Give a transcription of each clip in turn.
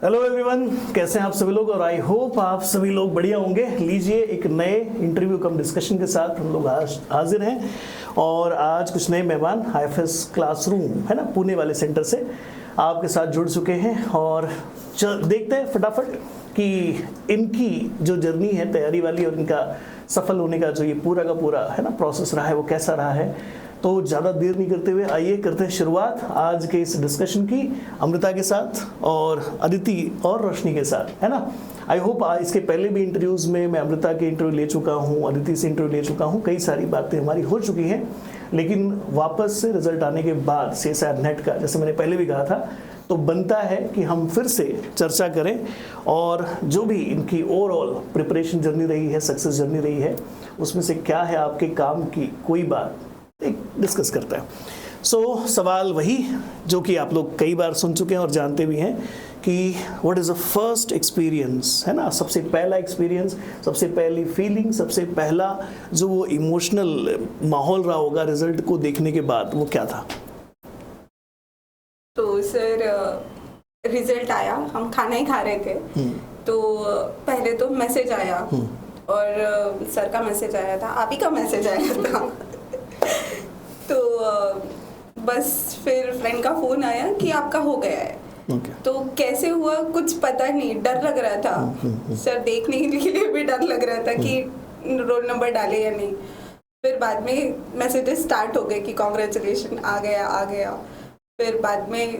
Hello everyone, कैसे हैं आप सभी लोग। और आई होप आप सभी लोग बढ़िया होंगे। लीजिए, एक नए इंटरव्यू कम डिस्कशन के साथ हम लोग आज हाजिर हैं। और आज कुछ नए मेहमान IFS क्लासरूम है ना, पुणे वाले सेंटर से आपके साथ जुड़ चुके हैं। और देखते हैं फटाफट कि इनकी जो जर्नी है तैयारी वाली और इनका सफल होने का जो ये पूरा का पूरा है ना प्रोसेस रहा है वो कैसा रहा है। तो ज़्यादा देर नहीं करते हुए आइए करते हैं शुरुआत आज के इस डिस्कशन की अमृता के साथ और अदिति और रोशनी के साथ, है ना। आई होप इसके पहले भी इंटरव्यूज़ में मैं अमृता के इंटरव्यू ले चुका हूँ, अदिति से इंटरव्यू ले चुका हूँ, कई सारी बातें हमारी हो चुकी हैं। लेकिन वापस से रिजल्ट आने के बाद CSIR नेट का, जैसे मैंने पहले भी कहा था, तो बनता है कि हम फिर से चर्चा करें और जो भी इनकी ओवरऑल प्रिपरेशन जर्नी रही है, सक्सेस जर्नी रही है, उसमें से क्या है आपके काम की कोई बात एक डिस्कस करता है। सवाल वही जो कि आप लोग कई बार सुन चुके हैं और जानते भी हैं कि what is the first experience, है ना। सबसे पहला एक्सपीरियंस, सबसे पहली फीलिंग, सबसे पहला जो वो इमोशनल माहौल रहा होगा रिजल्ट को देखने के बाद, वो क्या था? तो सर रिजल्ट आया, हम खाना ही खा रहे थे। तो पहले तो मैसेज आया और सर का मैसेज आया था, आप ही का मैसेज आया था। तो बस फिर फ्रेंड का फोन आया कि आपका हो गया है। तो कैसे हुआ कुछ पता नहीं, डर लग रहा था। सर देखने के लिए भी डर लग रहा था कि रोल नंबर डाले या नहीं। फिर बाद में मैसेजेस स्टार्ट हो गए कि कॉन्ग्रेचुलेशन आ गया। फिर बाद में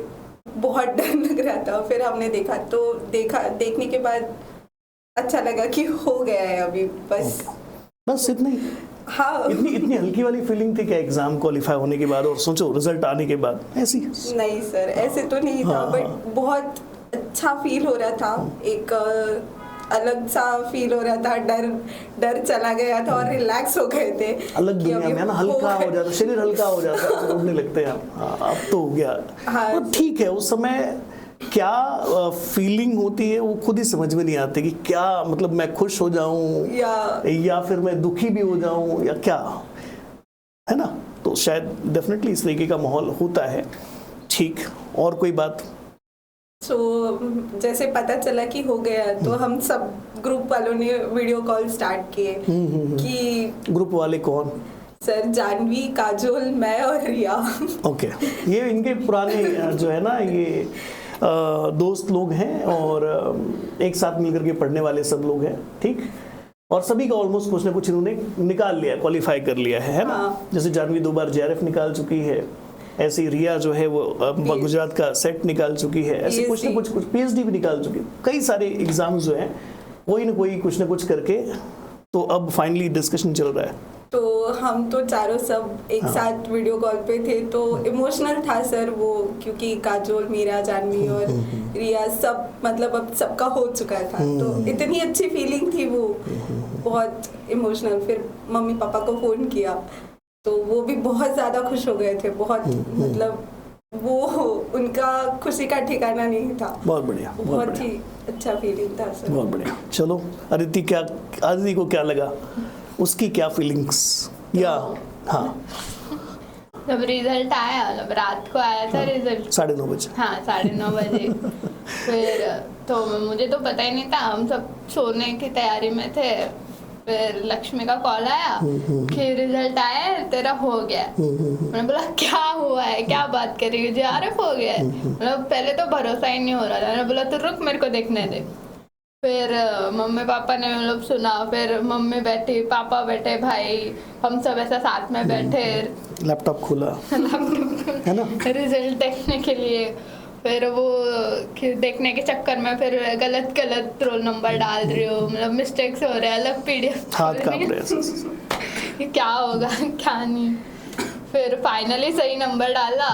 बहुत डर लग रहा था। फिर हमने देखने के बाद अच्छा लगा कि हो गया है अभी, बस इतना ही। हाँ, इतनी हल्की वाली फीलिंग थी क्या एग्जाम क्वालिफाई होने के बाद और सोचो रिजल्ट आने के बाद ऐसी? नहीं सर, ऐसे तो नहीं था। बट बहुत अच्छा फील हो रहा था, एक अलग सा फील हो रहा था। डर चला गया था और रिलैक्स हो गए थे। अलग दुनिया में ना, हल्का हो जाता, शरीर हल्का हो जाता, उड़ने लगते हैं आप। अब तो हो गया। हाँ, तो ठीक है, उस समय क्या फीलिंग होती है वो खुद ही समझ में नहीं आती कि क्या मतलब मैं खुश हो जाऊं या फिर मैं दुखी भी हो जाऊं या क्या, है ना। तो शायद डेफिनेटली इस तरीके का माहौल होता है। ठीक, और कोई बात? जैसे पता चला कि हो गया तो हम सब ग्रुप वालों ने वीडियो कॉल स्टार्ट किए। कि ग्रुप वाले कौन? सर जानवी, काजोल, मैं और रिया। ओके, ये इनके पुराने जो है ना ये दोस्त लोग हैं और एक साथ मिलकर के पढ़ने वाले सब लोग हैं, ठीक। और सभी का ऑलमोस्ट कुछ ना कुछ इन्होंने निकाल लिया, क्वालिफाई कर लिया है ना। जैसे जानवी 2 बार JRF निकाल चुकी है, ऐसे ही रिया जो है वो गुजरात का सेट निकाल चुकी है, ऐसे कुछ ना कुछ PhD भी निकाल चुकी है। कई सारे एग्जाम्स जो हैं कोई ना कुछ ना कुछ करके, तो अब फाइनली डिस्कशन चल रहा है। तो हम तो चारों सब एक साथ वीडियो कॉल पे थे। तो इमोशनल था सर वो, क्योंकि काजोल, मीरा, जानवी और रिया सब मतलब अब सबका हो चुका था। तो इतनी अच्छी फीलिंग थी वो, बहुत इमोशनल। फिर मम्मी पापा को फोन किया तो वो भी बहुत ज़्यादा खुश हो गए थे, बहुत मतलब वो उनका खुशी का ठिकाना नहीं था। बहुत बढ़िया, बहुत ही अच्छा फीलिंग था सर। बहुत बढ़िया। चलो अदिति को क्या लगा, उसकी क्या फीलिंग्स? या हाँ, जब रिजल्ट आया, जब रात को आया था रिजल्ट 9:30 बजे। हाँ, 9:30 बजे। फिर तो मुझे तो पता ही नहीं था, हम सब सोने की तैयारी में थे। फिर लक्ष्मी का कॉल आया कि रिजल्ट आया है, तेरा हो गया। मैंने बोला क्या हुआ है, क्या बात कर रही है, JRF हो गया है। मतलब पहले तो भरोसा ही नहीं हो रहा था। मैंने बोला तो रुक, मेरे को देखने दे। फिर मम्मी पापा ने मतलब सुना। फिर मम्मी बैठी, पापा बैठे, भाई, हम सब ऐसा साथ में बैठे, लैपटॉप खोला है ना रिजल्ट देखने के लिए। फिर वो देखने के चक्कर में फिर गलत रोल नंबर डाल रही हो, मतलब मिस्टेक्स हो रहे हैं, अलग PDF हाथ कांप रहे हैं, क्या होगा क्या नहीं। फिर फाइनली सही नंबर डाला।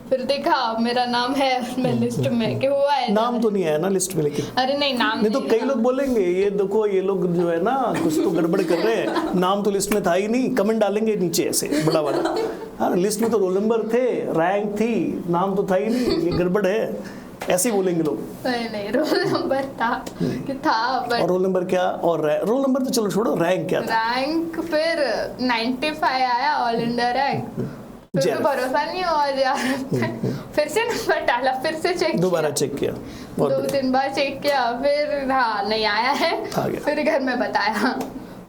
फिर देखा मेरा नाम है उसमें लिस्ट में कि हुआ है। नाम तो नहीं आया ना लिस्ट में, लेकिन अरे नहीं, नाम नहीं तो कई लोग बोलेंगे ये देखो ये लोग जो है ना कुछ तो गड़बड़ कर रहे हैं, नाम तो लिस्ट में था ही नहीं। कमेंट डालेंगे नीचे ऐसे बड़ा वाला, हाँ लिस्ट में तो रोल नंबर थे, रैंक थी, नाम तो था ही नहीं, ये गड़बड़ है, ऐसे ही बोलेंगे लोग। नहीं, रोल नंबर था कि था। और रोल नंबर क्या, और रोल नंबर तो चलो छोड़ो, रैंक क्या था? रैंक फिर 95 आया, ऑल इंडिया रैंक। फिर तो भरोसा नहीं हुआ JRF पे। फिर फिर से नंबर डाला, फिर से चेक दोबारा चेक किया, बहुत 2-3 बार चेक किया, फिर हाँ नहीं आया है, आ गया। फिर घर में बताया,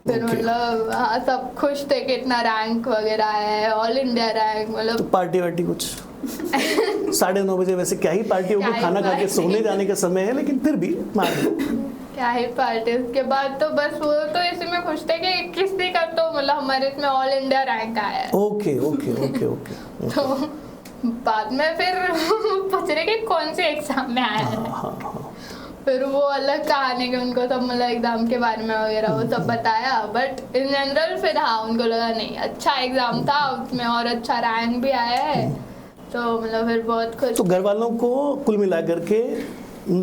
फिर Okay. मतलब हाँ सब खुश थे कि इतना रैंक वगैरह है, ऑल इंडिया रैंक, तो मतलब पार्टी वार्टी कुछ 9:30 बजे, वैसे क्या ही पार्टी होगी, क्या ही खाना खा के पार्टी। सोने जाने का समय है, लेकिन फिर भी मार दो। क्या ही पार्टी। उसके बाद तो बस वो तो इसी में खुश थे कि किसी का तो मतलब हमारे इसमें ऑल इंडिया रैंक आया है। Okay okay okay okay. तो बाद में फिर पूछ रहे कि कौन से एग्जाम में आया है, हाँ हाँ। फिर वो अलग कहानी कि उनको सब मतलब एग्जाम के बारे में वगैरह वो सब बताया, बट इन जनरल फिर हाँ उनको लगा नहीं अच्छा एग्जाम था, उसमें और अच्छा रैंक भी आया है, तो मतलब फिर बहुत खुश। तो घर वालों को कुल मिलाकर के,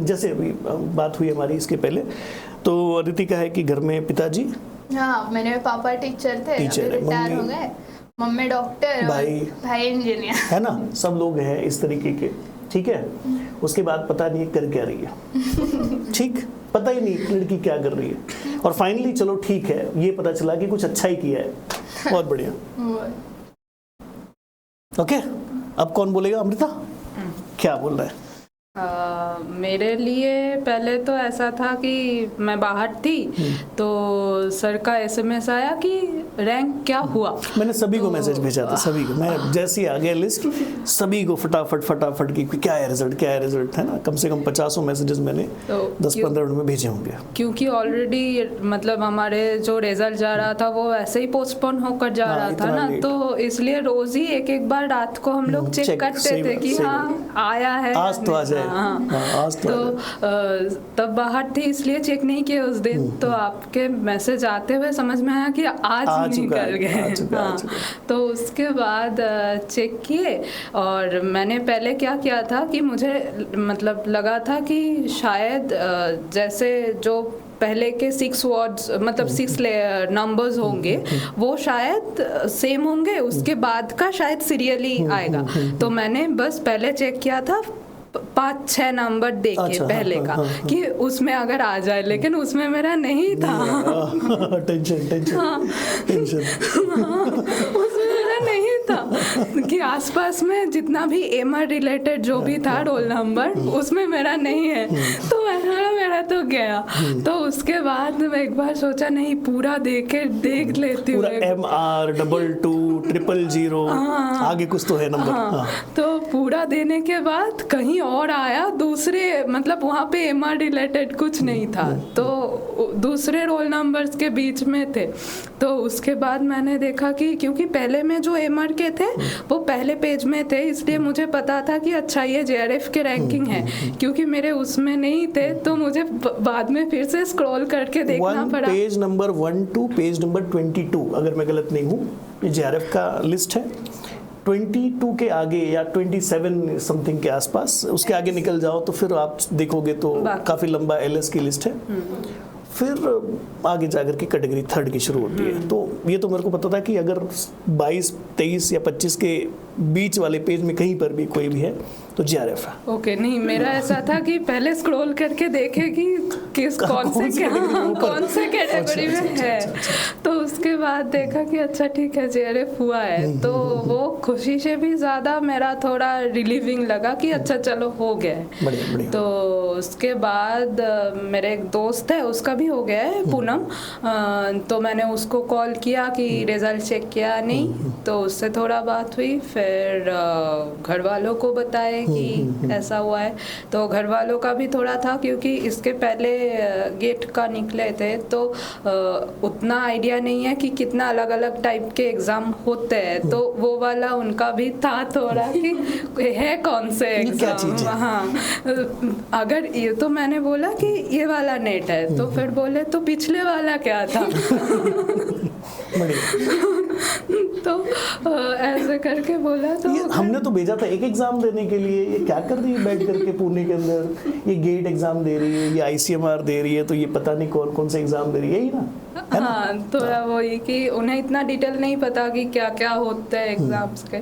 जैसे अभी बात हुई हमारी इसके पहले, तो रितिका है कि घर में पिताजी, हाँ मेरे पापा टीचर थे, टीचर है, रिटायर हो गए, मम्मी डॉक्टर, भाई इंजीनियर, है ना, सब लोग हैं इस तरीके के, ठीक है। उसके बाद पता नहीं कर क्या रही है, ठीक, पता ही नहीं लड़की क्या कर रही है, और फाइनली चलो ठीक है, ये पता चला कि कुछ अच्छा ही किया है, बहुत बढ़िया। ओके, अब कौन बोलेगा? अमृता क्या बोल रहा है? मेरे लिए पहले तो ऐसा था कि मैं बाहर थी, तो सर का SMS आया कि रैंक क्या हुआ। मैंने सभी को मैसेज भेजा था, सभी को, मैं जैसे ही आ गया लिस्ट सभी को फटाफट की क्या है रिजल्ट, क्या है रिजल्ट, है ना, कम से कम 50 मैसेजेस मैंने तो 10-15 मिनट में भेजे होंगे, क्योंकि ऑलरेडी मतलब हमारे जो रिजल्ट जा रहा था वो ऐसे ही पोस्टपोन होकर जा हाँ, रहा था इतना ना, लेट। तो इसलिए रोज ही एक बार रात को हम लोग चेक करते सही थे बात, कि सही हाँ आया है आज तो आ जाए, हाँ। हाँ, आज तो आ जाए। तब बाहर थी इसलिए चेक नहीं किए उस दिन, तो आपके मैसेज आते हुए समझ में आया कि आज निकल गए। हाँ, तो उसके बाद चेक किए, और मैंने पहले क्या किया था कि मुझे मतलब लगा था कि शायद जैसे जो पहले के 6 वर्ड्स मतलब 6 नंबर्स होंगे वो शायद सेम होंगे, उसके बाद का शायद सीरियली आएगा। तो मैंने बस पहले चेक किया था 5-6 नंबर देखे अच्छा, पहले हाँ, का हाँ, हाँ, कि उसमें अगर आ जाए, लेकिन उसमें मेरा नहीं था। टेंशन उसमें मेरा नहीं था कि आसपास में जितना भी MR रिलेटेड जो भी था रोल नंबर उसमें मेरा नहीं है, तो मेरा तो गया। तो उसके बाद मैं एक बार सोचा नहीं पूरा देख लेती हूँ, पूरा MR 22 000 आगे कुछ तो है नंबर। हाँ। तो पूरा देने के बाद कहीं और आया दूसरे, मतलब वहाँ पे MR रिलेटेड कुछ नहीं था, तो दूसरे रोल नंबर्स के बीच में थे। तो उसके बाद मैंने देखा कि क्योंकि पहले में जो MR के थे वो पहले पेज में थे, इसलिए मुझे पता था कि अच्छा ये JRF के रैंकिंग है, क्योंकि मेरे उसमें नहीं थे तो मुझे बाद में फिर से स्क्रॉल करके देखना पड़ा। Page number 1 to page number 22 अगर मैं गलत नहीं हूँ, ये JRF का लिस्ट है। 22 के आगे या 27 समथिंग के आसपास, उसके आगे निकल जाओ तो फिर आप देखोगे तो काफ़ी लंबा LS की लिस्ट है, फिर आगे जाकर के कैटेगरी 3 की शुरू होती है। तो ये तो मेरे को पता था कि अगर 22, 23 या 25 के बीच वाले पेज में कहीं पर भी कोई भी है तो JRF है। ओके, नहीं मेरा ऐसा था कि पहले स्क्रॉल करके देखे कि कौन से कैटेगरी में है, तो उसके बाद देखा कि अच्छा ठीक है JRF हुआ है, तो वो खुशी से भी ज़्यादा मेरा थोड़ा रिलीविंग लगा कि अच्छा चलो हो गया है। बढ़िया। तो उसके बाद मेरे एक दोस्त है उसका भी हो गया है, पूनम, तो मैंने उसको कॉल किया कि रिजल्ट चेक किया नहीं, तो उससे थोड़ा बात हुई, फिर घर वालों को बताए कि ऐसा हुआ है। तो घर वालों का भी थोड़ा था क्योंकि इसके पहले गेट का निकले थे, तो उतना आइडिया नहीं है कि कितना अलग अलग टाइप के एग्ज़ाम होते हैं, तो वो वाला उनका भी था थोड़ा कि है कौन से एग्ज़ाम। हाँ, अगर ये तो मैंने बोला कि ये वाला नेट है, तो फिर बोले तो पिछले वाला क्या था। तो ऐसे करके बोला, तो हमने तो भेजा था एक एग्जाम देने के लिए, ये क्या कर रही है बैठ करके पुणे के अंदर, ये गेट एग्जाम दे रही है, ये ICMR दे रही है, तो ये पता नहीं कौन कौन से एग्जाम दे रही है, यही ना? हाँ, थोड़ा वही कि उन्हें इतना डिटेल नहीं पता कि क्या क्या होते हैं एग्जाम्स के,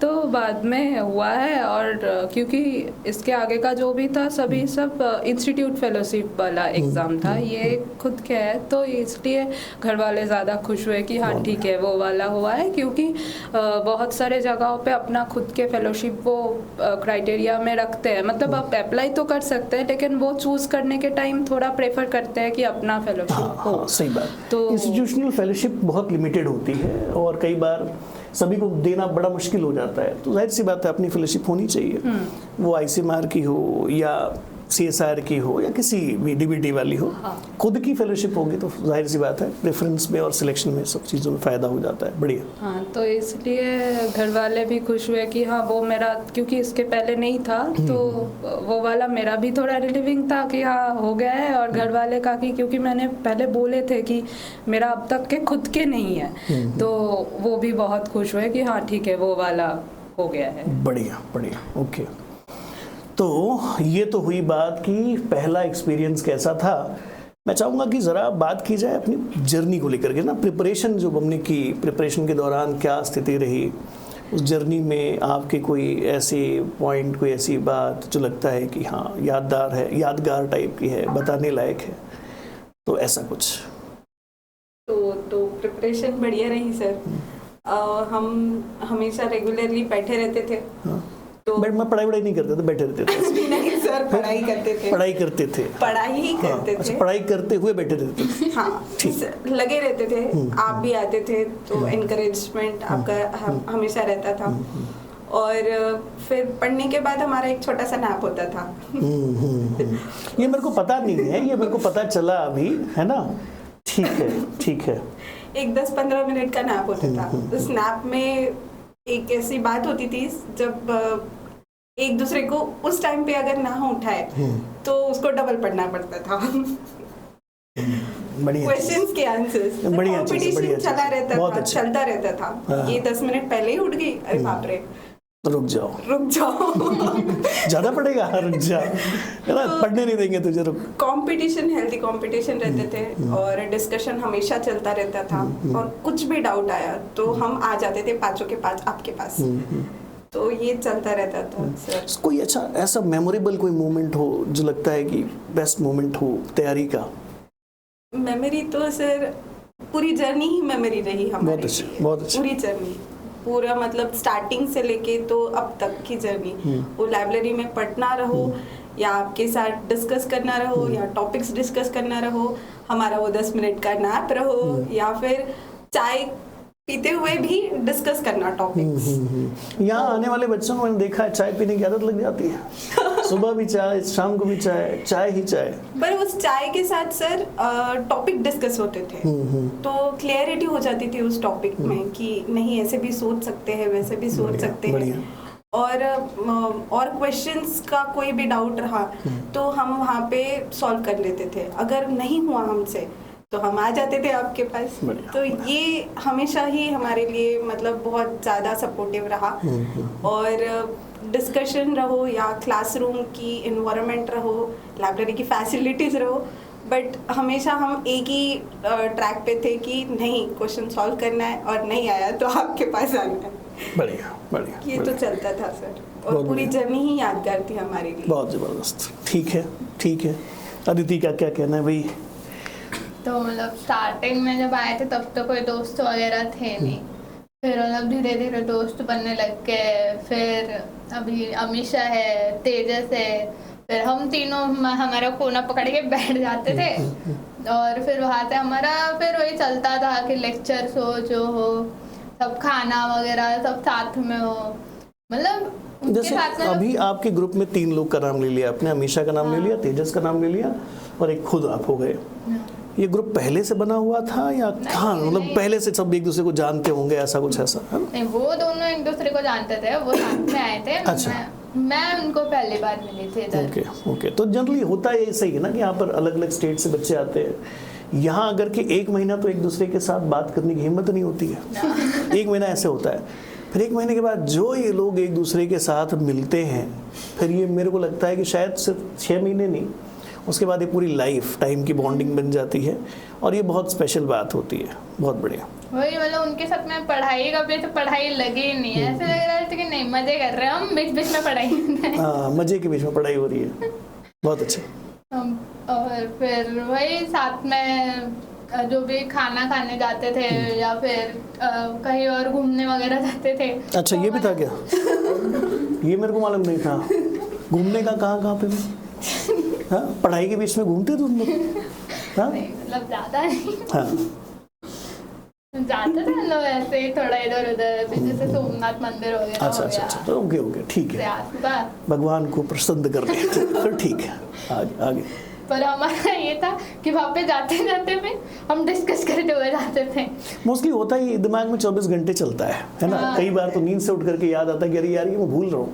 तो बाद में हुआ है। और क्योंकि इसके आगे का जो भी था सब इंस्टीट्यूट फेलोशिप वाला एग्ज़ाम था, ये खुद के है, तो इसलिए घर वाले ज़्यादा खुश हुए कि हाँ ठीक है वो वाला हुआ है, क्योंकि बहुत सारे जगहों पे अपना खुद के फेलोशिप वो क्राइटेरिया में रखते हैं, मतलब आप अप्लाई तो कर सकते हैं लेकिन वो चूज करने के टाइम थोड़ा प्रेफर करते हैं कि अपना फेलोशिप हो। हाँ, सही बात। तो इंस्टीट्यूशनल फेलोशिप बहुत लिमिटेड होती है और कई बार सभी को देना बड़ा मुश्किल हो जाता है, तो जाहिर सी बात है अपनी फेलोशिप होनी चाहिए, वो ICMR की हो या CSR की हो या किसी भी DBT वाली हो। हाँ। खुद की फेलोशिप होगी तो जाहिर सी बात है प्रेफरेंस में और सिलेक्शन में सब चीज़ों में फ़ायदा हो जाता है। बढ़िया। हाँ, तो इसलिए घर वाले भी खुश हुए कि हाँ वो मेरा, क्योंकि इसके पहले नहीं था तो वो वाला मेरा भी थोड़ा रिलीविंग था कि हाँ हो गया है, और घर वाले का कि क्योंकि मैंने पहले बोले थे कि मेरा अब तक के खुद के नहीं है, तो वो भी बहुत खुश हुए कि हाँ ठीक है वो वाला हो गया है। बढ़िया बढ़िया, ओके। तो ये तो हुई बात कि पहला एक्सपीरियंस कैसा था। मैं चाहूँगा कि ज़रा बात की जाए अपनी जर्नी को लेकर के ना, प्रिपरेशन जो हमने की, प्रिपरेशन के दौरान क्या स्थिति रही, उस जर्नी में आपके कोई ऐसे पॉइंट, कोई ऐसी बात जो लगता है कि हाँ यादगार है, यादगार टाइप की है, बताने लायक है, तो ऐसा कुछ। तो प्रिपरेशन बढ़िया रही सर। हम हमेशा रेगुलरली बैठे रहते थे। हाँ। तो बट मैं पढ़ाई नहीं करते थे, बैठे रहते थे। नहीं सर, पढ़ाई करते थे। पढ़ाई करते थे, पढ़ाई ही हाँ, करते अच्छा, थे। पढ़ाई करते हुए बैठे रहते थे। हाँ, लगे रहते थे। आप भी आते थे तो एनकरेजमेंट आपका हमेशा रहता था। और फिर पढ़ने के बाद हमारा एक छोटा सा नैप होता था। ये मेरे को पता नहीं है, ये मेरे को पता चला अभी, है ना। ठीक है, ठीक है। एक 10-15 मिनट का नैप होता था। उस नैप में एक ऐसी बात होती थी जब एक दूसरे को उस टाइम पे अगर ना उठाए तो उसको डबल पढ़ना पड़ता था। क्वेश्चंस के आंसर्स, कंपटीशन चला रहता था, चलता रहता था। ये 10 मिनट पहले ही उठ गई, अरे बाप रे, रुक जाओ ज्यादा पढ़ेगा, रुक जा, है ना, पढ़ने नहीं देंगे तुझे, रुक। कंपटीशन, हेल्दी कंपटीशन रहते थे और डिस्कशन हमेशा चलता रहता था। और कुछ भी डाउट आया तो हम आ जाते थे 5 के 5 आपके पास। तो ये चलता रहता था सर। कोई अच्छा ऐसा मेमोरेबल कोई मोमेंट हो जो लगता है कि बेस्ट मोमेंट हो तैयारी का? मेमोरी तो सर पूरी जर्नी ही मेमोरी रही हमारी। बहुत अच्छी, बहुत अच्छी। पूरी जर्नी, पूरा मतलब स्टार्टिंग से लेके तो अब तक की जर्नी, वो लाइब्रेरी में पढ़ना रहो या आपके साथ डिस्कस करना रहो या टॉपिक्स डिस्कस करना रहो, हमारा वो 10 मिनट का नैप रहो या फिर चाय पीते हुए भी डिस्कस करना टॉपिक्स। यहाँ आने वाले बच्चों को मैंने देखा है चाय पीने की आदत लग जाती है। सुबह भी चाय, शाम को भी चाय, चाय ही चाय। पर उस चाय के साथ सर टॉपिक डिस्कस होते थे तो क्लियरिटी हो जाती थी उस टॉपिक में कि नहीं ऐसे भी सोच सकते हैं, वैसे भी सोच सकते हैं। और क्वेश्चंस का कोई भी डाउट रहा तो हम वहाँ पे सॉल्व कर लेते थे। अगर नहीं हुआ हमसे तो हम आ जाते थे आपके पास। तो ये हमेशा ही हमारे लिए मतलब बहुत ज़्यादा सपोर्टिव रहा। और डिस्कशन रहो या क्लासरूम की इन्वायरमेंट रहो, लाइब्रेरी की फैसिलिटीज़ रहो, बट हमेशा हम एक ही ट्रैक पे थे कि नहीं क्वेश्चन सॉल्व करना है और नहीं आया तो आपके पास आना है। बढ़िया बढ़िया, ये तो चलता था सर और पूरी जर्नी ही यादगार थी हमारे लिए। बहुत ज़बरदस्त। ठीक है, ठीक है। अदिति का क्या कहना है भाई? तो मतलब स्टार्टिंग में जब आए थे तब तो कोई दोस्त वगैरह थे नहीं, फिर मतलब धीरे धीरे दोस्त बनने लग गए। फिर अभी अमीशा है, तेजस है, फिर हम तीनों हमारा कोना पकड़ के बैठ जाते थे और फिर वहाँ से हमारा फिर वही चलता था कि लेक्चर्स हो जो हो, सब खाना वगैरह सब साथ में हो। मतलब जैसे अभी आपके ग्रुप में 3 लोग का नाम ले लिया आपने, अमीशा का नाम ले लिया, तेजस का नाम ले लिया और एक खुद आप हो गए। ये ग्रुप पहले से बना हुआ था या हाँ मतलब पहले से सब एक दूसरे को जानते होंगे, ऐसा कुछ ऐसा है? नहीं, वो दोनों एक दूसरे को जानते थे, वो साथ में आए थे। अच्छा। मैं उनको पहली बार मिली थी इधर। Okay okay. तो जनरली होता है ऐसा ही है ना कि यहाँ पर अलग अलग स्टेट से बच्चे आते हैं। यहाँ अगर कि 1 महीना तो एक दूसरे के साथ बात करने की हिम्मत नहीं होती है। 1 महीना ऐसे होता है, फिर 1 महीने के बाद जो ये लोग एक दूसरे के साथ मिलते हैं, फिर ये मेरे को लगता है कि शायद सिर्फ 6 महीने नहीं, उसके बाद ये पूरी लाइफ टाइम की बॉन्डिंग बन जाती है और ये बहुत स्पेशल बात होती है। बहुत बढ़िया। वही मतलब उनके साथ में पढ़ाई का भी तो पढ़ाई लगी ही नहीं है, ऐसे लग रहा था कि नहीं मजे कर रहे हैं हम, बीच बीच में पढ़ाई। हाँ, मजे के बीच में पढ़ाई हो रही है। बहुत अच्छा। और फिर वही साथ में जो भी खाना खाने जाते थे या फिर कहीं और घूमने वगैरह जाते थे। अच्छा, ये भी था क्या? ये मेरे को मालूम नहीं था। घूमने का कहाँ पे? हाँ, पढ़ाई के बीच में घूमते तुम लोग? हाँ, मतलब ज़्यादा नहीं। हाँ, जाते थे लोग ऐसे ही थोड़ा इधर उधर, जैसे सोमनाथ मंदिर वगैरह। अच्छा अच्छा अच्छा, तो ओके ठीक है, भगवान को प्रसन्न कर रहे थे, फिर ठीक है, आगे। पर हमारा ये था कि वहाँ पे जाते जाते में हम डिस्कस करते हुए जाते थे। मोस्टली होता ही दिमाग में 24 घंटे चलता है ना। हाँ। कई बार तो नींद से उठ करके याद आता है कि अरे यार ये मैं भूल रहा हूँ,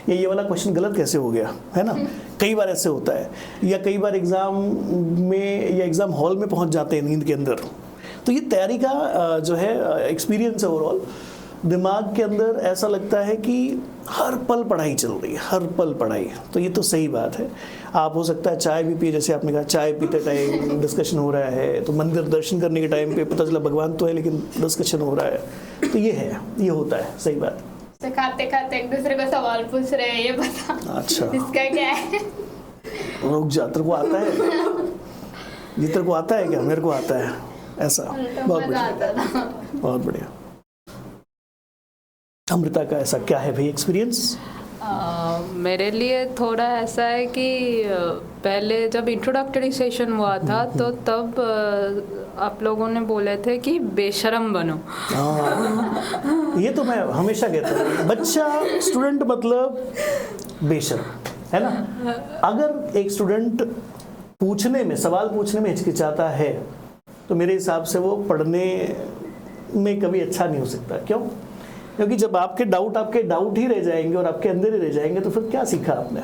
ये वाला क्वेश्चन गलत कैसे हो गया, है ना। कई बार ऐसे होता है, या कई बार एग्जाम में या एग्जाम हॉल में पहुँच जाते हैं नींद के अंदर। तो ये तैयारी का जो है एक्सपीरियंस है ओवरऑल, दिमाग के अंदर ऐसा लगता है कि हर पल पढ़ाई चल रही है, हर पल पढ़ाई। तो ये तो सही बात है। आप हो सकता है चाय भी पिए, जैसे आपने कहा चाय पीते टाइम डिस्कशन हो रहा है, तो मंदिर दर्शन करने के टाइम पे पता चला भगवान तो है लेकिन डिस्कशन हो रहा है। तो ये है, ये होता है, सही बात। तो खाते खाते एक दूसरे को सवाल पूछ रहे हैं, ये बता अच्छा इसका क्या है। रुक जा, तेरे को आता है? ये तेरे को आता है क्या? मेरे को आता है ऐसा। बहुत बढ़िया, बहुत बढ़िया। अमृता का ऐसा क्या है भाई एक्सपीरियंस? मेरे लिए थोड़ा ऐसा है कि पहले जब इंट्रोडक्टरी सेशन हुआ था तो तब आप लोगों ने बोले थे कि बेशरम बनो। ये तो मैं हमेशा कहता हूँ, बच्चा स्टूडेंट मतलब बेशरम, है ना। अगर एक स्टूडेंट पूछने में, सवाल पूछने में हिचकिचाता है तो मेरे हिसाब से वो पढ़ने में कभी अच्छा नहीं हो सकता। क्यों? क्योंकि जब आपके डाउट ही रह जाएंगे और आपके अंदर ही रह जाएंगे तो फिर क्या सीखा आपने?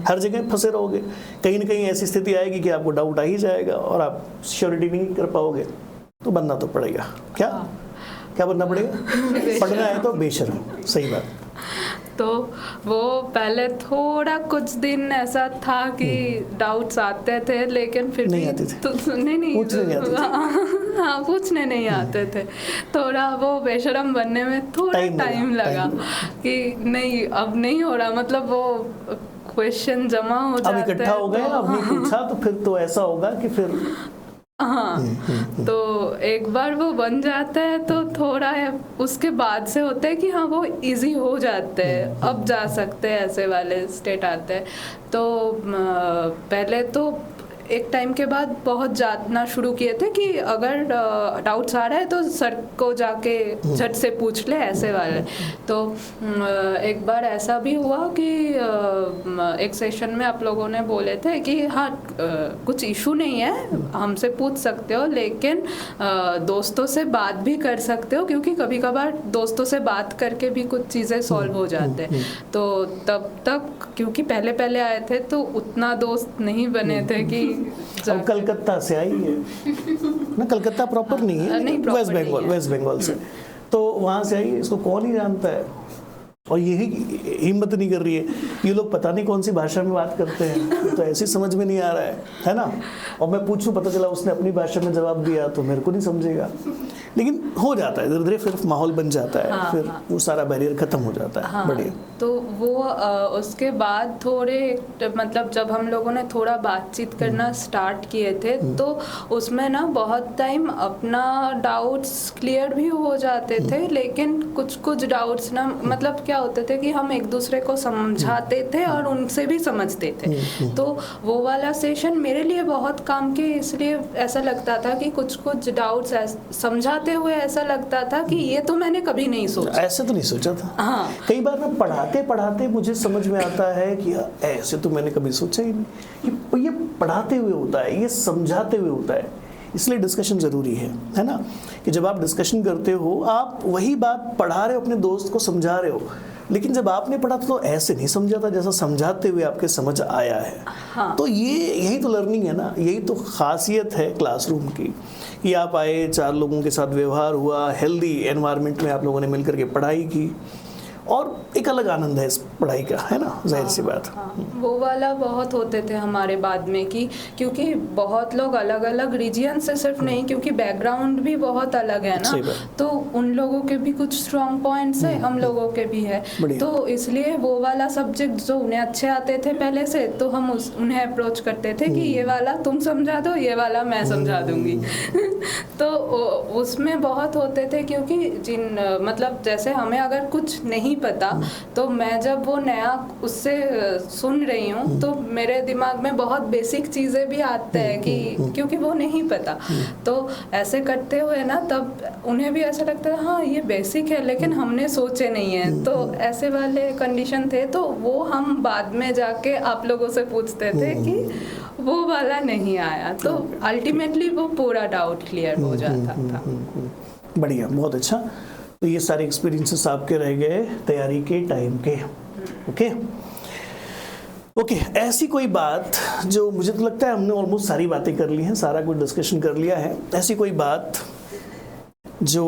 हर जगह फंसे रहोगे, कहीं ना कहीं ऐसी स्थिति आएगी कि आपको डाउट आ ही जाएगा और आप श्योरिटी नहीं कर पाओगे। तो बनना तो पड़ेगा, क्या बनना पड़ेगा? पढ़ना है तो बेशर्म, सही बात। तो वो पहले थोड़ा कुछ दिन ऐसा था कि डाउट्स आते थे, लेकिन फिर नहीं आते थे, तो नहीं पूछने नहीं आते थे। हाँ, पूछने नहीं आते थे। थोड़ा वो बेशरम बनने में थोड़ा टाइम लगा कि नहीं अब नहीं हो रहा, मतलब वो क्वेश्चन जमा हो जाते हैं। अब इकट्ठा हो गए, अब नहीं पूछा तो फिर तो ऐसा होगा कि फिर हाँ। तो एक बार वो बन जाता है तो थोड़ा है, उसके बाद से होता है कि हाँ वो इजी हो जाते हैं, अब जा सकते हैं, ऐसे वाले स्टेट आते हैं। तो पहले तो एक टाइम के बाद बहुत जानना शुरू किए थे कि अगर डाउट्स आ रहा है तो सर को जाके झट से पूछ ले, ऐसे वाले। तो एक बार ऐसा भी हुआ कि एक सेशन में आप लोगों ने बोले थे कि हाँ कुछ इशू नहीं है, हमसे पूछ सकते हो, लेकिन दोस्तों से बात भी कर सकते हो, क्योंकि कभी कभार दोस्तों से बात करके भी कुछ चीज़ें सॉल्व हो जाते हैं। तो तब तक क्योंकि पहले पहले आए थे तो उतना दोस्त नहीं बने थे कि अब कलकत्ता से आई है ना, कलकत्ता प्रॉपर नहीं है, वेस्ट बंगाल से, तो वहाँ से आई, इसको कौन ही जानता है। और यही हिम्मत नहीं कर रही है, ये लोग पता नहीं कौन सी भाषा में बात करते हैं, तो ऐसे समझ में नहीं आ रहा है ना। और मैं पूछूं, पता चला उसने अपनी भाषा में जवाब दिया तो मेरे को नहीं समझेगा। लेकिन हो जाता है धीरे धीरे, फिर माहौल बन जाता है। हाँ, फिर हाँ। वो सारा बैरियर खत्म हो जाता है। हाँ, बढ़िया। तो वो उसके बाद थोड़े मतलब जब हम लोगों ने थोड़ा बातचीत करना स्टार्ट किए थे तो उसमें ना बहुत टाइम अपना डाउट्स क्लियर भी हो जाते थे, लेकिन कुछ डाउट्स ना मतलब क्या होते थे कि हम एक दूसरे को समझाते थे और उनसे भी समझते थे। तो वो वाला सेशन मेरे लिए बहुत काम के, इसलिए ऐसा लगता था कि कुछ डाउट्स समझाते हुए ऐसा लगता था कि ये तो मैंने कभी नहीं सोचा, ऐसे तो नहीं सोचा था। हाँ, कई बार ना पढ़ाते पढ़ाते मुझे समझ में आता है कि ऐसे तो मैंने कभी सोचा ही नहीं। ये पढ़ाते हुए होता है, ये समझाते हुए होता है, इसलिए डिस्कशन ज़रूरी है ना। कि जब आप डिस्कशन करते हो, आप वही बात पढ़ा रहे हो, अपने दोस्त को समझा रहे हो, लेकिन जब आपने पढ़ा तो ऐसे नहीं समझा था जैसा समझाते हुए आपके समझ आया है। हाँ। तो यही तो लर्निंग है ना, यही तो खासियत है क्लासरूम की, कि आप आए, 4 लोगों के साथ व्यवहार हुआ, हेल्दी एनवायरनमेंट में आप लोगों ने मिलकर के पढ़ाई की, और एक अलग आनंद है इस पढ़ाई का, है ना, जाहिर सी बात। वो वाला बहुत होते थे हमारे बाद में कि क्योंकि बहुत लोग अलग अलग रीजन से, सिर्फ नहीं, क्योंकि बैकग्राउंड भी बहुत अलग है ना, तो उन लोगों के भी कुछ स्ट्रॉन्ग पॉइंट्स है, हम लोगों के भी है, तो इसलिए वो वाला सब्जेक्ट जो उन्हें अच्छे आते थे पहले से, तो हम उन्हें अप्रोच करते थे कि ये वाला तुम समझा दो, ये वाला मैं समझा दूंगी। तो उसमें बहुत होते थे, क्योंकि मतलब जैसे हमें अगर कुछ नहीं पता, तो मैं जब वो नया उससे सुन रही हूँ तो मेरे दिमाग में बहुत बेसिक चीज़ें भी आते हैं कि क्योंकि वो नहीं पता, तो ऐसे करते हुए ना तब उन्हें भी ऐसा लगता है हाँ ये बेसिक है लेकिन हमने सोचे नहीं है, तो ऐसे वाले कंडीशन थे। तो वो हम बाद में जाके आप लोगों से पूछते थे कि वो वाला नहीं आया, तो अल्टीमेटली वो पूरा डाउट क्लियर हो जाता था। बढ़िया, बहुत अच्छा। तो ये सारे एक्सपीरियंसेस आपके रह गए तैयारी के टाइम के। ओके, ऐसी कोई बात जो, मुझे तो लगता है हमने ऑलमोस्ट सारी बातें कर ली हैं, सारा कुछ डिस्कशन कर लिया है, ऐसी कोई बात जो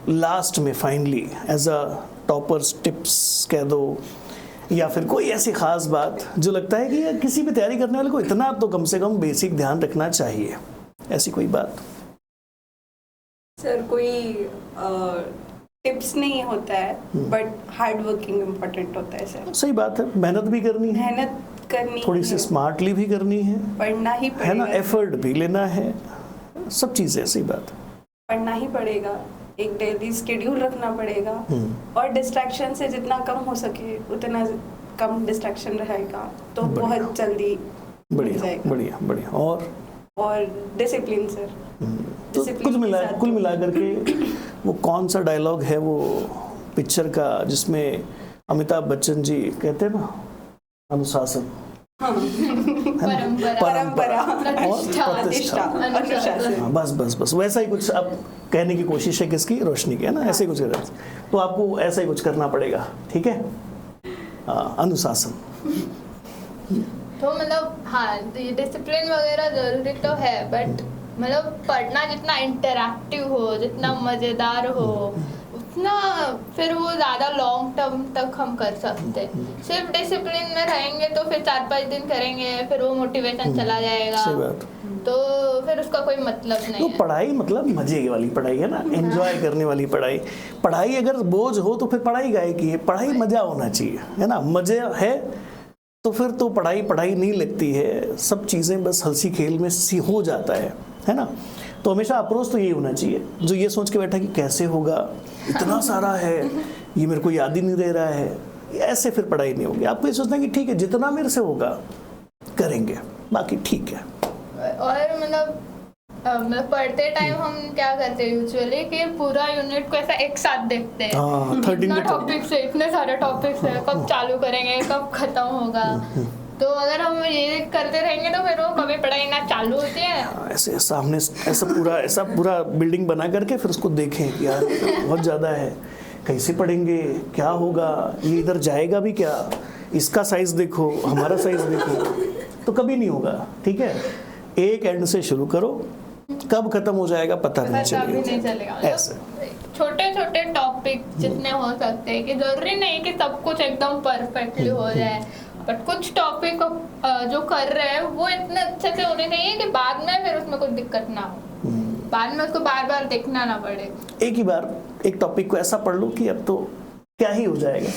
लास्ट में finally as a toppers tips कह दो, या फिर कोई ऐसी खास बात जो लगता है कि किसी भी तैयारी करने वाले को इतना तो कम से कम बेसिक ध्यान रखना चाहिए, ऐसी कोई बात? सर कोई टिप्स नहीं होता है, बट हार्ड वर्किंग इम्पोर्टेंट होता है सर। सही बात है, मेहनत भी करनी है, मेहनत करनी थोड़ी सी स्मार्टली भी करनी है, पढ़ना ही पड़ेगा, है ना, एफर्ट भी लेना है, सब चीजें, सही बात, पढ़ना ही पड़ेगा, एक डेली स्केड्यूल रखना पड़ेगा, और डिस्ट्रैक्शन से जितना कम हो सके उतना कम डिस्ट्रैक्शन रहेगा तो बहुत जल्दी बढ़िया बढ़िया बढ़िया। और डिसिप्लिन सर, तो कुल मिला करके वो कौन सा डायलॉग है वो पिक्चर का जिसमें अमिताभ बच्चन जी कहते हैं ना, अनुशासन, परंपरा और प्रतिष्ठा, बस वैसा ही कुछ अब कहने की कोशिश है किसकी, रोशनी की, है ना, ऐसे कुछ करना, तो आपको ऐसा ही कुछ करना पड़ेगा, ठीक है, अनुशासन। तो मतलब हाँ, डिसिप्लिन वगैरह जरूरी तो है, बट मतलब पढ़ना जितना इंटरैक्टिव हो, जितना मज़ेदार हो, उतना फिर वो ज़्यादा लॉन्ग टर्म तक हम कर सकते। सिर्फ डिसिप्लिन में रहेंगे तो फिर 4-5 दिन करेंगे, फिर वो मोटिवेशन चला जाएगा, तो फिर उसका कोई मतलब नहीं तो है। पढ़ाई मतलब मजे वाली पढ़ाई है ना, एंजॉय करने वाली पढ़ाई। पढ़ाई अगर बोझ हो तो फिर पढ़ाई गाय की है, पढ़ाई मजा होना चाहिए, है ना, मजे है तो फिर तो पढ़ाई नहीं लगती है, सब चीज़ें बस हंसी खेल में सी हो जाता है ना। तो हमेशा अप्रोच तो यही होना चाहिए, जो ये सोच के बैठा कि कैसे होगा, इतना सारा है, ये मेरे को याद ही नहीं रह रहा है, ऐसे फिर पढ़ाई नहीं होगी। आपको ये सोचना कि ठीक है जितना मेरे से होगा करेंगे, बाकी ठीक है। और मतलब पढ़ते टाइम हम क्या करते हैं यूजुअली कि पूरा यूनिट को ऐसा एक साथ देखते हैं, 13 टॉपिक्स है, इतने सारे टॉपिक्स है, कब चालू करेंगे, कब खत्म होगा। तो अगर हम ये करते रहेंगे तो फिर वो कभी पढ़ाई ना चालू होती है। ऐसे सामने ऐसा पूरा बिल्डिंग बना करके फिर उसको देखें कि यार बहुत ज़्यादा है, कैसे पढ़ेंगे, क्या होगा, ये इधर जाएगा भी क्या, इसका साइज़ देखो, हमारा साइज़ देखो, तो कभी नहीं होगा। ठीक है, एक एंड से शुरू करो, कब खत्म हो जाएगा पता नहीं चलेगा। ऐसे छोटे छोटे टॉपिक जितने हो सकते हैं, कि जरूरी नहीं कि सब कुछ एकदम परफेक्टली हो जाए, बट कुछ टॉपिक जो कर रहे हैं वो इतने अच्छे से होने चाहिए कि बाद में फिर उसमें कुछ दिक्कत ना हो, बाद में उसको बार बार देखना ना पड़े। एक ही बार एक टॉपिक को ऐसा पढ़ लो कि अब तो क्या ही हो जाएगा,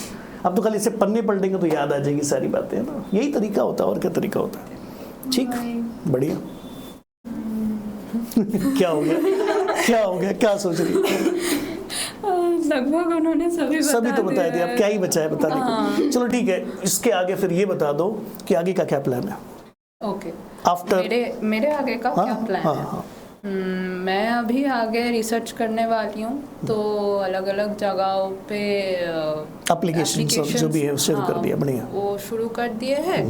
अब तो खाली इसे पन्ने पलटेंगे तो याद आ जाएगी सारी बातें, है ना। यही तरीका होता है, और क्या तरीका होता है। ठीक, बढ़िया। क्या हो गया, क्या सोच रही है? लगभग उन्होंने सभी तो बता दिया, अब क्या ही बचा है बताने को। चलो ठीक है, इसके आगे फिर ये बता दो कि आगे का क्या प्लान है। ओके, आफ्टर मेरे आगे का क्या प्लान है? मैं अभी आगे रिसर्च करने वाली हूँ, तो अलग अलग जगहों पे एप्लीकेशंस जो भी है शुरू कर दिया, बढ़िया, वो शुरू कर दिए हैं।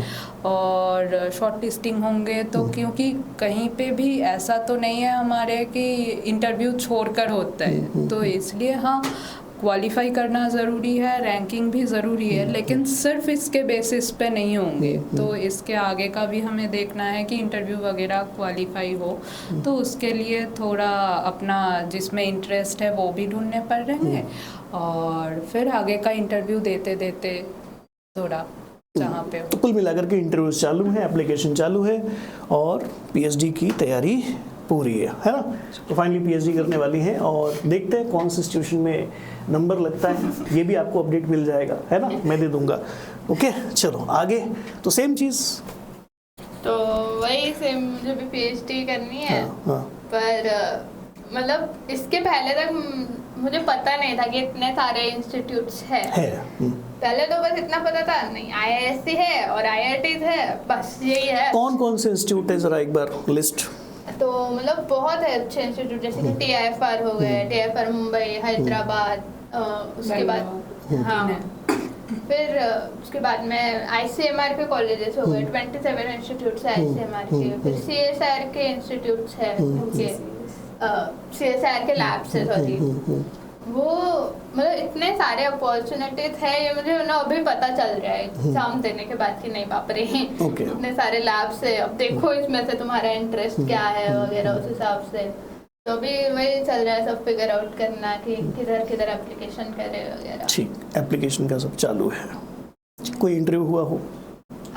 और शॉर्ट लिस्टिंग होंगे, तो क्योंकि कहीं पे भी ऐसा तो नहीं है हमारे कि इंटरव्यू छोड़कर होता है, तो इसलिए हाँ क्वालिफाई करना ज़रूरी है, रैंकिंग भी ज़रूरी है, लेकिन सिर्फ इसके बेसिस पे नहीं होंगे। तो इसके आगे का भी हमें देखना है कि इंटरव्यू वगैरह क्वालिफाई हो, तो उसके लिए थोड़ा अपना जिसमें इंटरेस्ट है वो भी ढूंढने पड़ रहे हैं, और फिर आगे का इंटरव्यू देते देते थोड़ा जहाँ पे हो। तो कुल मिलाकर के इंटरव्यूज चालू हैं, एप्लीकेशन चालू है और पीएचडी की तैयारी पूरी है ना। तो फाइनली पीएचडी करने वाली हैं और देखते हैं कौन से इंस्टीट्यूशन में नंबर लगता है, ये भी आपको अपडेट मिल जाएगा, है ना, मैं दे दूंगा। ओके चलो आगे। तो सेम चीज़, तो वही सेम मुझे भी पीएचडी करनी है। हाँ। पर मतलब इसके पहले तक मुझे पता नहीं था कि इतने सारे इंस्टीट्यूट्स है। पहले तो बस इतना पता था, नहीं आईआईएससी है और आईआईटीज है, बस यही है। कौन कौन से इंस्टीट्यूट है जरा एक बार लिस्ट। तो मतलब बहुत है अच्छे इंस्टीट्यूट, जैसे कि टीआईएफआर हो गए, टीआईएफआर मुंबई, हैदराबाद, उसके बाद हाँ फिर उसके बाद में आईसीएमआर के कॉलेजेस हो गए, 27 इंस्टीट्यूट्स है आईसीएमआर के। फिर सीएसआर के इंस्टीट्यूट्स है, उनके सीएसआर के लैब्स है, सॉरी वो मतलब इतने सारे अपॉर्चुनिटीज है, ये मुझे ना अभी पता चल रहा है एग्जाम देने के बाद कि नहीं बाप रे इतने सारे लैब्स है। अब देखो इसमें से तुम्हारा इंटरेस्ट क्या है वगैरह, उस हिसाब से तो अभी वही चल रहा है सब फिगर आउट करना कि किधर किधर एप्लीकेशन करे वगैरह। ठीक, एप्लीकेशन का सब चालू है। कोई इंटरव्यू हुआ हो?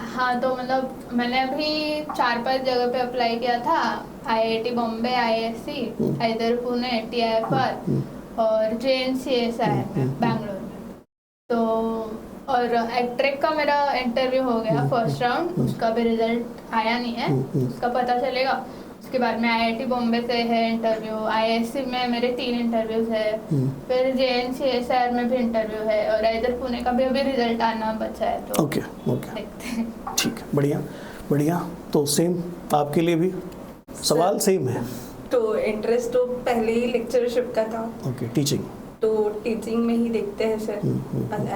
हाँ तो मतलब मैंने अभी 4-5 जगह पे अप्लाई किया था, आईआईटी बॉम्बे, आईआईएससी, इधर पुणे, टीआईएफआर और जेएनसीएसआई बैंगलोर में। तो और एक्ट्रेक का मेरा इंटरव्यू हो गया फर्स्ट राउंड, उसका भी रिजल्ट आया नहीं है, उसका पता चलेगा। उसके बाद में आईआईटी बॉम्बे से है इंटरव्यू, आईआईएससी में मेरे 3 इंटरव्यूज है, फिर जेएनसीएसआई में भी इंटरव्यू है और इधर पुणे का भी अभी रिजल्ट आना बचा है। तो ओके ठीक, बढ़िया बढ़िया। तो सेम आपके लिए भी सवाल सेम है। तो इंटरेस्ट तो पहले ही लेक्चरशिप का था। ओके, टीचिंग तो टीचिंग में ही देखते हैं sir,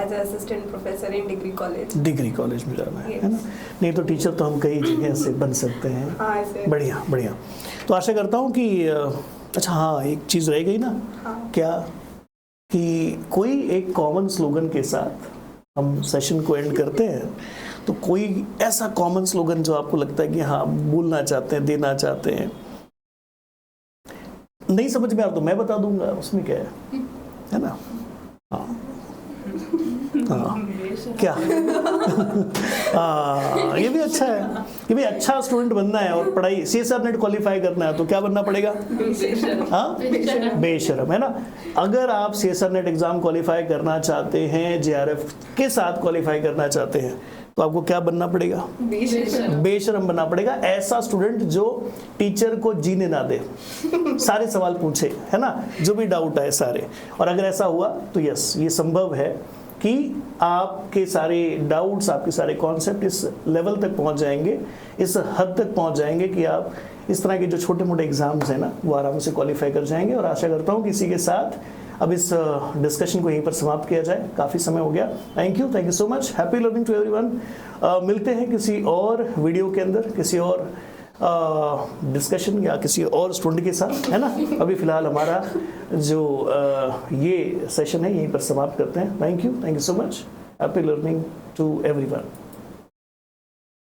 as assistant professor in degree college. Degree college में जाना है ना। नहीं तो टीचर तो हम कई जगह से बन सकते हैं। हाँ सर। बढ़िया बढ़िया। तो आशा करता हूँ कि अच्छा हाँ एक चीज़ रह गई ना। हाँ। क्या कि कोई एक कॉमन स्लोगन के साथ हम सेशन को एंड करते हैं, तो कोई ऐसा कॉमन स्लोगन जो आपको लगता है कि हाँ बोलना चाहते हैं, देना चाहते हैं। नहीं समझ में आ तो मैं बता दूंगा, उसमें क्या है ना। हाँ क्या हाँ ये भी अच्छा है कि भाई अच्छा स्टूडेंट बनना है और पढ़ाई सीएसआर नेट क्वालिफाई करना है तो क्या बनना पड़ेगा? हाँ बेशरम, है ना। अगर आप सीएसआर नेट एग्जाम क्वालिफाई करना चाहते हैं, जेआरएफ के साथ क्वालिफाई करना चाहते हैं, तो आपको क्या बनना पड़ेगा? बेशरम बनना पड़ेगा। ऐसा स्टूडेंट जो टीचर को जीने ना दे, सारे सवाल पूछे, है ना, जो भी डाउट आए सारे। और अगर ऐसा हुआ तो यस, ये संभव है कि आपके सारे डाउट्स, आपके सारे कॉन्सेप्ट इस लेवल तक पहुंच जाएंगे, इस हद तक पहुंच जाएंगे कि आप इस तरह के जो छोटे मोटे एग्जाम्स हैं ना वो आराम से क्वालिफाई कर जाएंगे। और आशा करता हूँ कि इसी के साथ अब इस डिस्कशन को यहीं पर समाप्त किया जाए, काफ़ी समय हो गया। Thank you so much, happy learning to everyone. मिलते हैं किसी और वीडियो के अंदर, किसी और डिस्कशन या किसी और स्टूडेंट के साथ, है ना। अभी फिलहाल हमारा जो ये सेशन है यहीं पर समाप्त करते हैं। Thank you so much, happy learning to everyone.